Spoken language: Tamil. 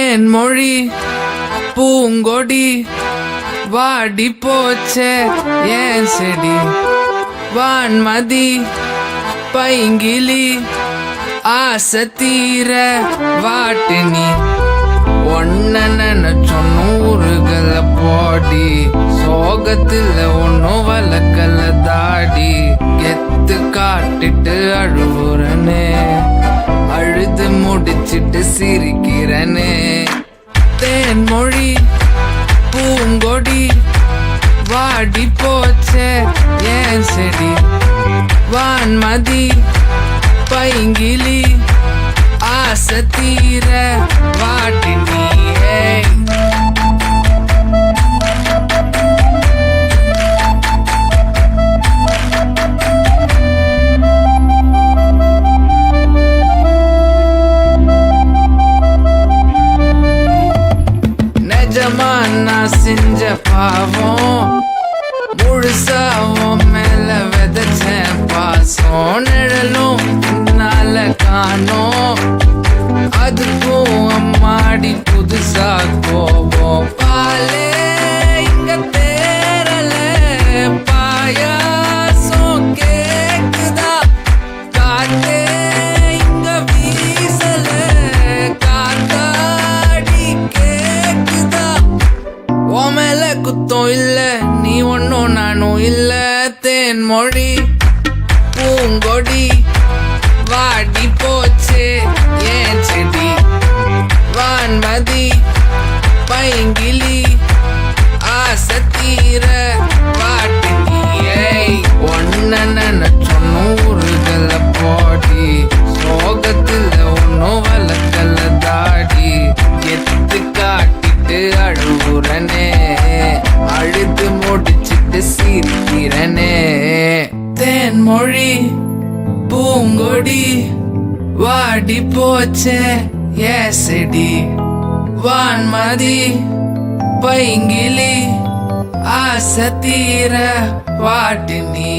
தேன்மொழி பூங்கொடி வாடி போச்சே ஏன் செடி வான்மதி பைங்கிலி ஆசை தீர வாட்டு நீ ஒன்ன நினைச்சொன்னூறுகள போடி சோகத்துல ஒன்னும் வளர்க்கல தாடி கெத்து காட்டிட்டு அழுவுறனே அழுது முடிச்சிட்டு சிரிக்கிறனே தேன்மொழி பூங்கொடி வாடி போச்சே ஏன் செடி வான்மதி பைங்கிலி ஆசை தீர வாட்டி நீயே நிஜமா நான் செஞ்ச பாவம் முழுசாவும் மேல விதைச்சேன் பாசம் நிழலும் நால காணோம் அதுக்கும் அம்மாடி புதுசா கோபம் பாலே இங்க தேரல பாயாசம் கேக்குதா காத்தே இங்க வீசல காத்தாடி கேக்குதா உன் மேல குத்தம் இல்ல நீ ஒன்னும் நானும் இல்ல தேன்மொழி பூங்கொடி வாடி போச்சு ஏன் செடி வான்மதி பைங்கிலி ஆசை தீர வாட்டி நீயே ஒன்ன நினைச்சொன்னூறுகள போடி சோகத்துல ஒன்னும் வளர்க்கல தாடி கெத்து காட்டிட்டு அழுவுறனே அழுது முடிச்சிட்டு சிரிக்கிறனே தேன்மொழி பூங்கொடி வாடி போச்சே ஏ செடி வான்மதி பைங்கிலி ஆசை தீர வாட்டு நீ